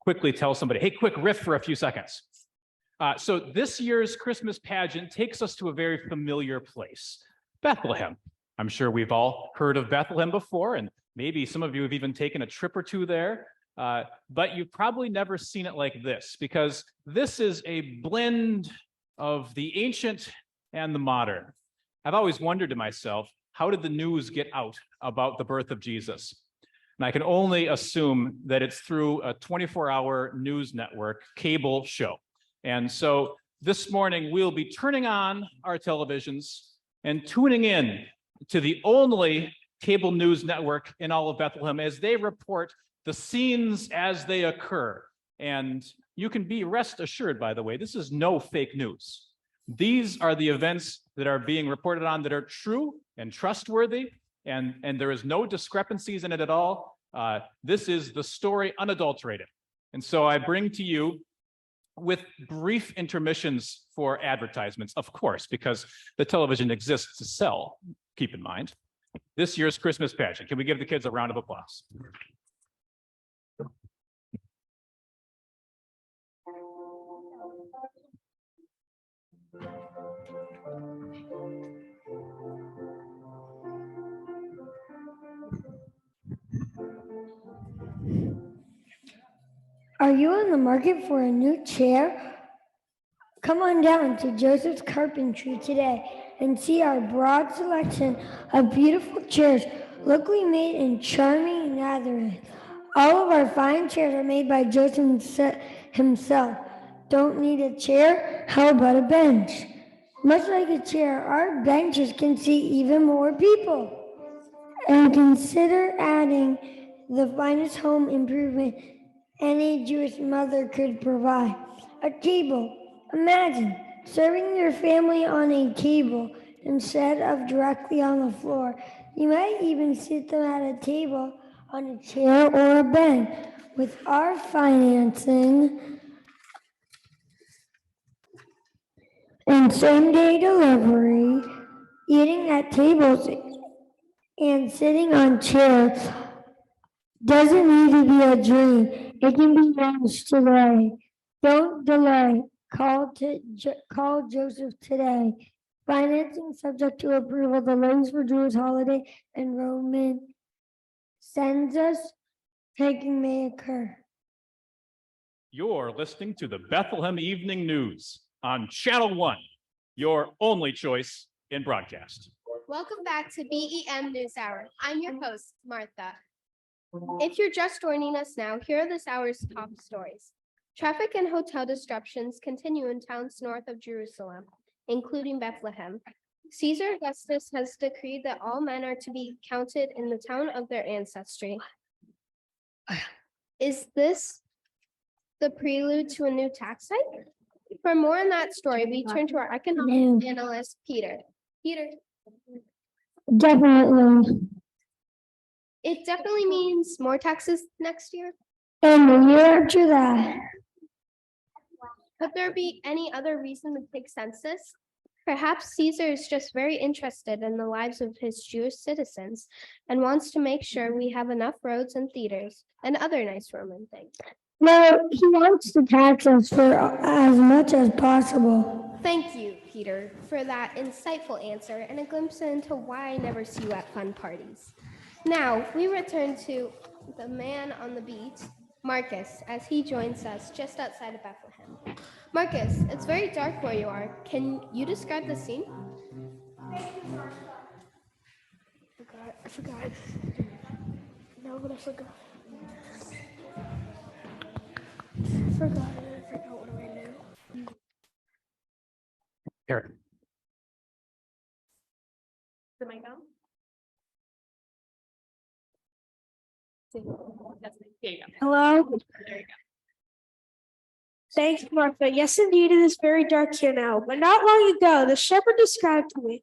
Quickly tell somebody, hey, quick riff for a few seconds. So this year's Christmas pageant takes us to a very familiar place, Bethlehem. I'm sure we've all heard of Bethlehem before, and maybe some of you have even taken a trip or two there, but you've probably never seen it like this, because this is a blend of the ancient and the modern. I've always wondered to myself, how did the news get out about the birth of Jesus? And I can only assume that it's through a 24-hour news network cable show. And so this morning, we'll be turning on our televisions and tuning in to the only cable news network in all of Bethlehem as they report the scenes as they occur. And you can be rest assured, by the way, this is no fake news. These are the events that are being reported on that are true and trustworthy, and there is no discrepancies in it at all. This is the story unadulterated. And so I bring to you, with brief intermissions for advertisements, of course, because the television exists to sell, keep in mind, this year's Christmas pageant. Can we give the kids a round of applause? Are you in the market for a new chair? Come on down to Joseph's Carpentry today and see our broad selection of beautiful chairs, locally made in charming Netherlands. All of our fine chairs are made by Joseph himself. Don't need a chair? How about a bench? Much like a chair, our benches can seat even more people. And consider adding the finest home improvement any Jewish mother could provide, a table. Imagine serving your family on a table instead of directly on the floor. You might even sit them at a table on a chair or a bench. With our financing and same-day delivery, eating at tables and sitting on chairs doesn't need to be a dream. It can be managed today. Don't delay. Call Joseph today. Financing subject to approval. The loans for Jewish holiday enrollment census taking may occur. You're listening to the Bethlehem Evening News on Channel 1, your only choice in broadcast. Welcome back to BEM News Hour. I'm your host, Martha. If you're just joining us now, here are this hour's top stories. Traffic and hotel disruptions continue in towns north of Jerusalem, including Bethlehem. Caesar Augustus has decreed that all men are to be counted in the town of their ancestry. Is this the prelude to a new tax hike? For more on that story, we turn to our economic analyst, Peter. Peter. Definitely. It definitely means more taxes next year. And the year after that. Could there be any other reason to take census? Perhaps Caesar is just very interested in the lives of his Jewish citizens and wants to make sure we have enough roads and theaters and other nice Roman things. No, he wants to tax us for as much as possible. Thank you, Peter, for that insightful answer and a glimpse into why I never see you at fun parties. Now, we return to the man on the beat, Marcus, as he joins us just outside of Bethlehem. Marcus, it's very dark where you are. Can you describe the scene? I forgot. No, but I forgot. I forgot what do I do? Eric. The mic on? Hello? There you go. Thanks, Martha. Yes, indeed, it is very dark here now. But not long ago, the shepherd described to me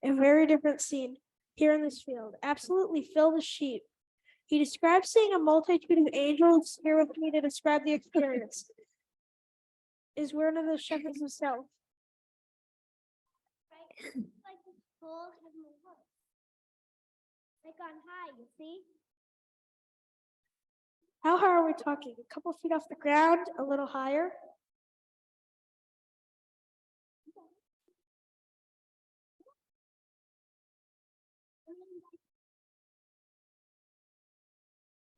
a very different scene here in this field, absolutely filled with sheep. He described seeing a multitude of angels here with me to describe the experience. Is one of the shepherds himself. Like on high, you see? How high are we talking? A couple feet off the ground, a little higher?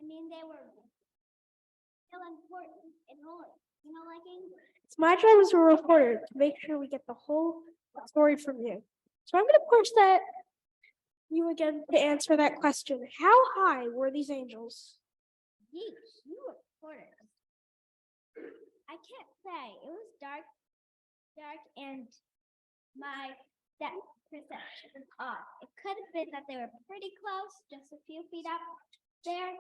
I mean, they were still important and holy. You know, like English. It's my job as a reporter to make sure we get the whole story from you. So I'm going to push that you again to answer that question. How high were these angels? Yeesh, you reporters. I can't say. It was dark, and my depth perception was off. It could have been that they were pretty close, just a few feet up there,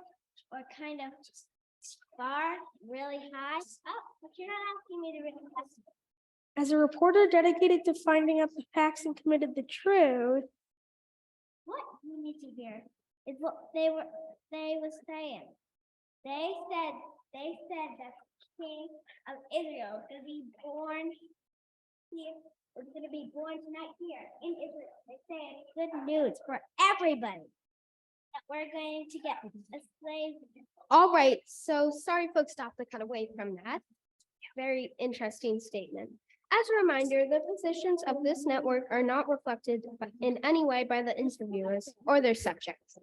or kind of far, really high. Oh, but you're not asking me to read the question. As a reporter dedicated to finding out the facts and committed the truth, What you need to hear is what they were saying. They said that the king of Israel is gonna be born here. Is gonna be born tonight here in Israel. They said good news for everybody. That we're going to get a slave. All right, so sorry folks to have to cut away from that. Very interesting statement. As a reminder, the positions of this network are not reflected in any way by the interviewers or their subjects.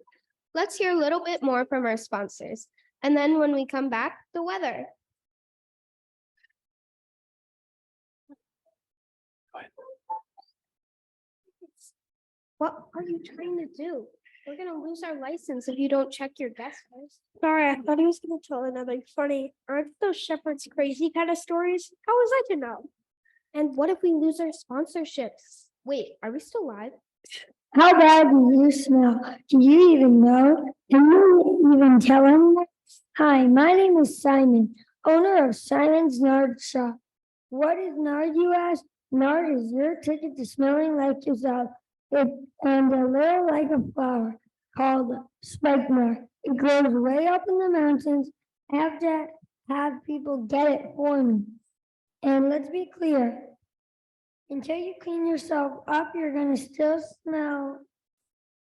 Let's hear a little bit more from our sponsors. And then when we come back, the weather. What are you trying to do? We're gonna lose our license if you don't check your guest first. sorry, I thought he was going to tell another funny, aren't those shepherds crazy kind of stories? How was I to know? And what if we lose our sponsorships? Wait, are we still live? How bad do you smell? Do you even know? Can you even tell anyone? Hi, my name is Simon, owner of Simon's Nard Shop. What is Nard, you ask? Nard is your ticket to smelling like yourself. And a little like a flower called spikenard. It grows way up in the mountains. I have to have people get it for me. And let's be clear, until you clean yourself up, you're gonna still smell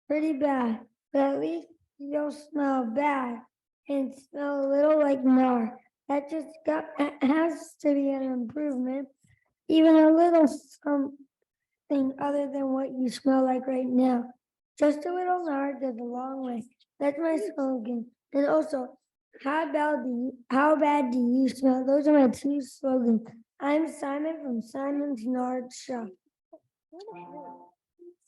pretty bad. But at least you'll smell bad and smell a little like nard. That just has to be an improvement. Even a little something other than what you smell like right now. Just a little nard goes a long way. That's my slogan. And also, how bad do you smell? Those are my two slogans. I'm Simon from Simon's Nard Shop.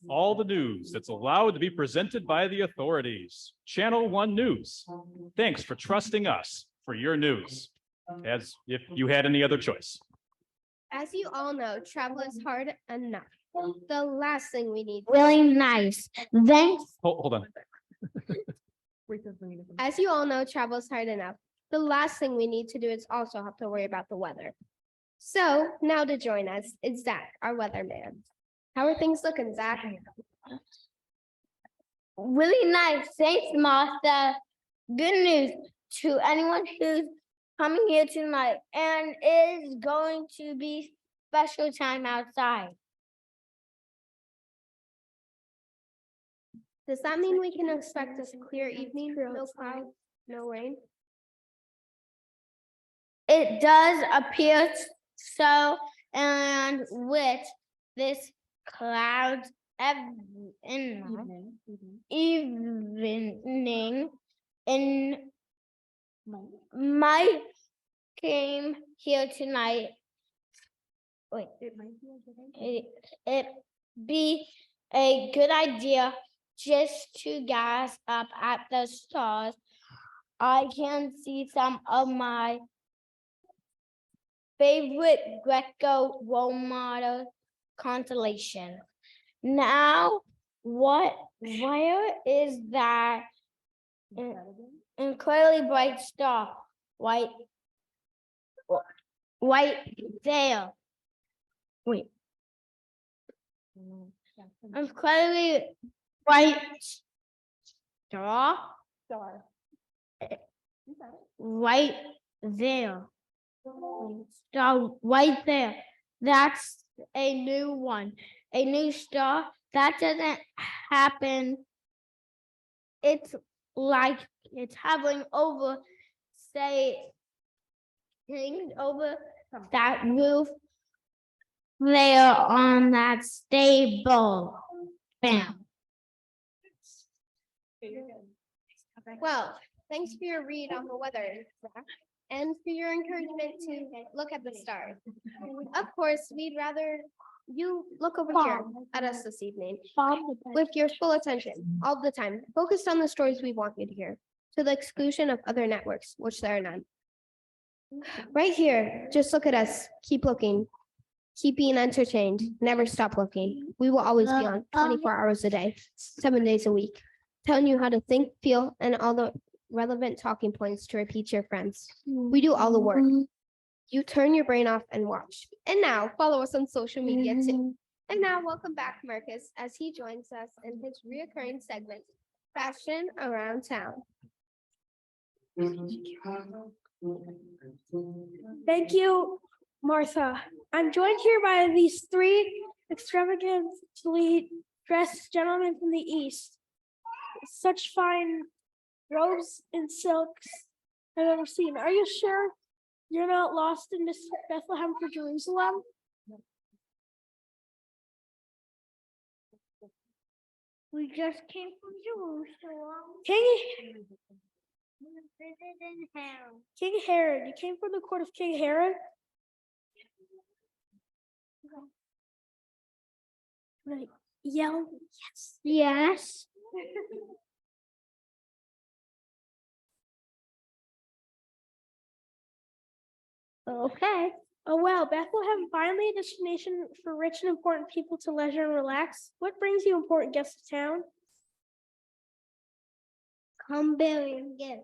All the news that's allowed to be presented by the authorities. Channel 1 News. Thanks for trusting us for your news, as if you had any other choice. As you all know, travel is hard enough. The last thing we need. Really nice. Thanks. Hold on. As you all know, travel is hard enough. The last thing we need to do is also have to worry about the weather. So now to join us is Zach, our weatherman. How are things looking, Zach? Really nice. Thanks, Martha. Good news to anyone who's coming here tonight, and is going to be special time outside. Does that mean we can expect a clear evening, no clouds, no rain? It does appear so, and with this clouds evening in might came here tonight. Wait, it be a good idea just to gas up at the stars. I can see some of my favorite Greco role model constellation. Now, where is that incredibly bright star? Right there. Wait. Incredibly bright star. Right there. Star right there. That's a new one. A new star. That doesn't happen it's like it's hovering over, say, hanging over that roof there on that stable. Bam. Well, thanks for your read on the weather, Zach, and for your encouragement to look at the stars. Of course, we'd rather you look over here at us this evening with your full attention all the time, focused on the stories we want you to hear, to the exclusion of other networks, which there are none. Right here, just look at us. Keep looking. Keep being entertained. Never stop looking. We will always be on 24 hours a day, 7 days a week, telling you how to think, feel, and all the relevant talking points to repeat to your friends. We do all the work. You turn your brain off and watch. And now follow us on social media too. And now welcome back Marcus as he joins us in his reoccurring segment, Fashion Around Town. Thank you, Martha. I'm joined here by these three extravagantly dressed gentlemen from the East. Such fine robes and silks I've ever seen. Are you sure you're not lost in Bethlehem for Jerusalem? We just came from Jerusalem. King Herod. You came from the court of King Herod? Right. Yell yes. Yes. Okay. Oh wow, Bethlehem, finally a destination for rich and important people to leisure and relax. What brings you important guests to town? Come bearing gifts.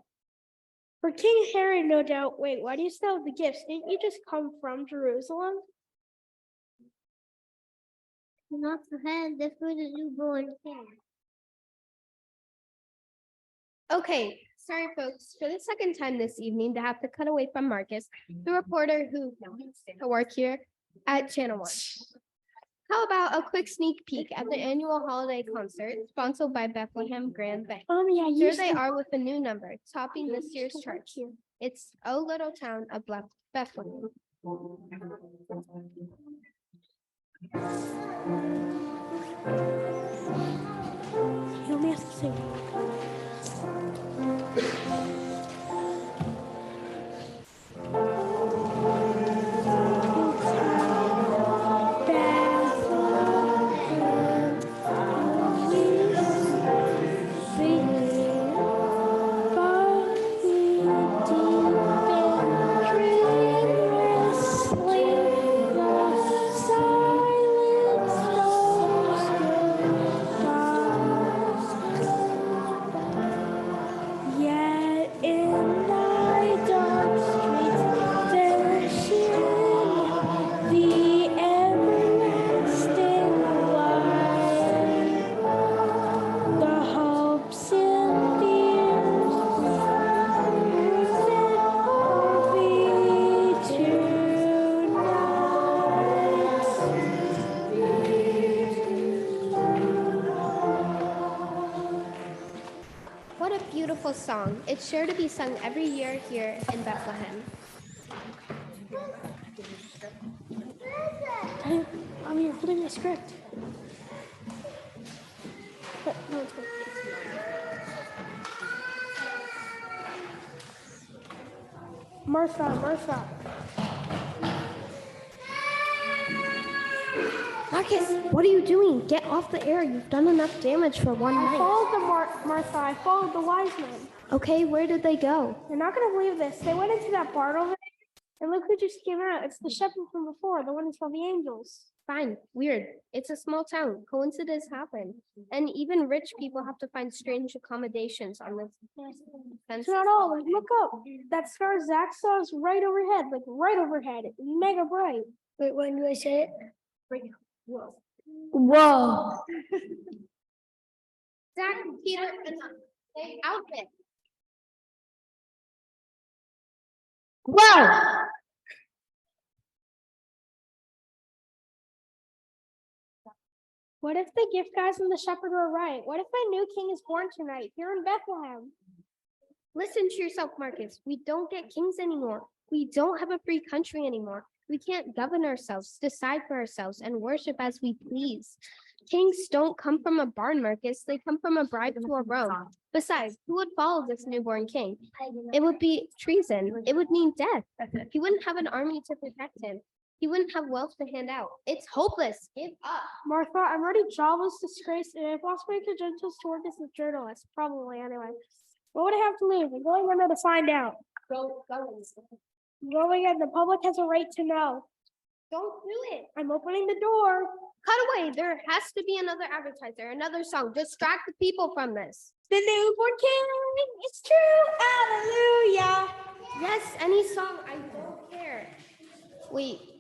For King Herod, no doubt. Wait, why do you still have the gifts? Didn't you just come from Jerusalem? Not to hand the food of newborn king. Okay, sorry folks, for the second time this evening to have to cut away from Marcus, the reporter who used to work here at Channel 1. How about a quick sneak peek at the annual holiday concert sponsored by Bethlehem Grand Bank? Yeah, Here they are with a new number, topping this year's charts. It's O Little Town of Bethlehem. You only have to sing. What a beautiful song. It's sure to be sung every year here in Bethlehem. I'm here holding my script. No, it's good. Martha. Marcus, what are you doing? Get off the air. You've done enough damage for one I night. followed the Martha. I followed the wise men. Okay, where did they go? You're not gonna believe this. They went into that barn over there, and look who just came out. It's the shepherd from before, the one who saw the angels. Fine, weird. It's a small town. Coincidences happen. And even rich people have to find strange accommodations on this It's not all. Look up. That star Zach saw is right overhead, like right overhead. It's mega bright. Wait, when do I say it? Whoa. Whoa. Zach, Peter, enough. Outfit. Whoa. What if the gift guys and the shepherd were right? What if a new king is born tonight here in Bethlehem? Listen to yourself, Marcus. We don't get kings anymore. We don't have a free country anymore. We can't govern ourselves, decide for ourselves, and worship as we please. Kings don't come from a barn, Marcus. They come from a bribe to a Rome. Besides, who would follow this newborn king? It would be treason. It would mean death. He wouldn't have an army to protect him. He wouldn't have wealth to hand out. It's hopeless. Give up. Martha, I'm already jobless, disgraced, and I've lost my credentials to work as a journalist. Probably anyway. What would I have to lose? I'm going in there to find out. Go. I'm going in. The public has a right to know. Don't do it. I'm opening the door. Cut away. There has to be another advertiser, another song. Distract the people from this. The newborn king is true. Hallelujah. Yes, any song. I don't care. Wait.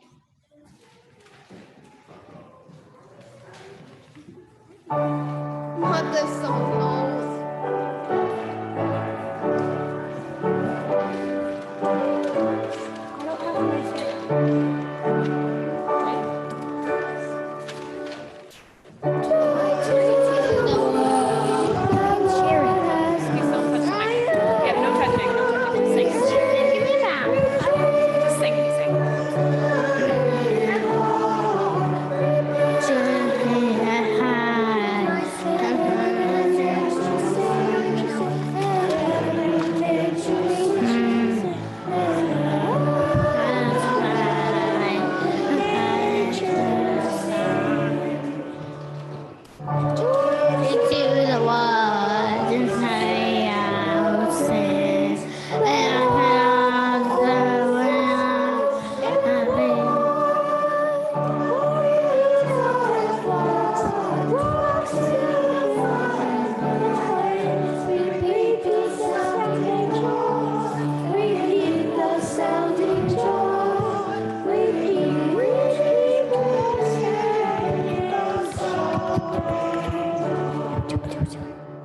Not this song. No. I don't have my favorite. Yeah, no touching, no touching. Sing. Give me that. Just sing.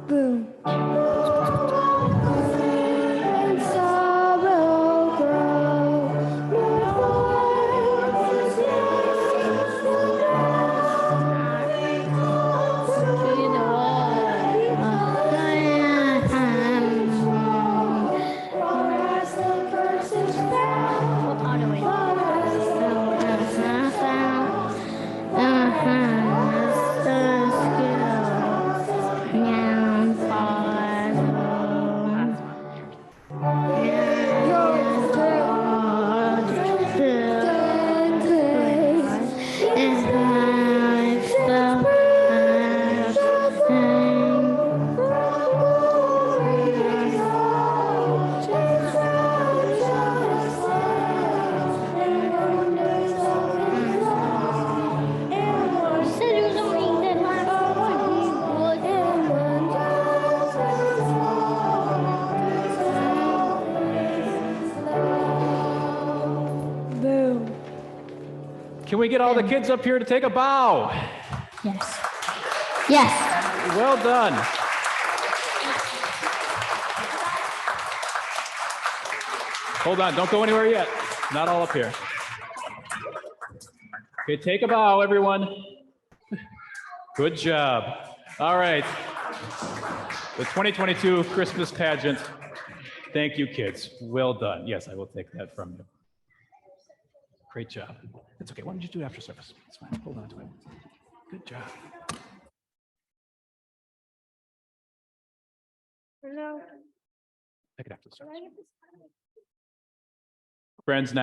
Boom. Can we get all the kids up here to take a bow? Yes. Yes. Well done. Hold on, don't go anywhere yet. Not all up here. Okay, take a bow, everyone. Good job. All right. The 2022 Christmas pageant. Thank you, kids. Well done. Yes, I will take that from you. Great job. It's okay. Why don't you do it after service? It's fine. Hold on to it. Good job. No. Take it after the service. Friends, now.